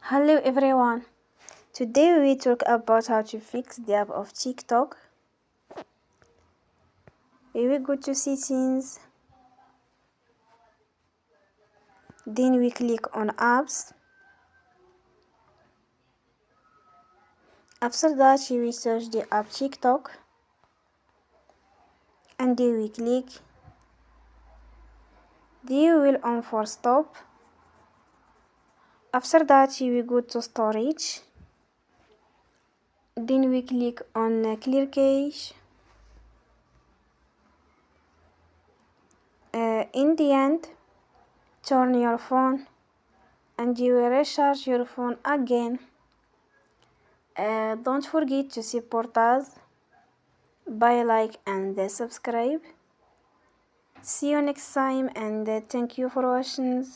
Hello everyone. Today we talk about how to fix the app of TikTok. We will go to settings. Then we click on apps. After that we will search the app TikTok. And then we click. Then we will on for stop. After that we will go to storage. Then we click on clear cache. In the end, turn your phone and you will recharge your phone again. Don't forget to support us by like and subscribe. See you next time and thank you for watching.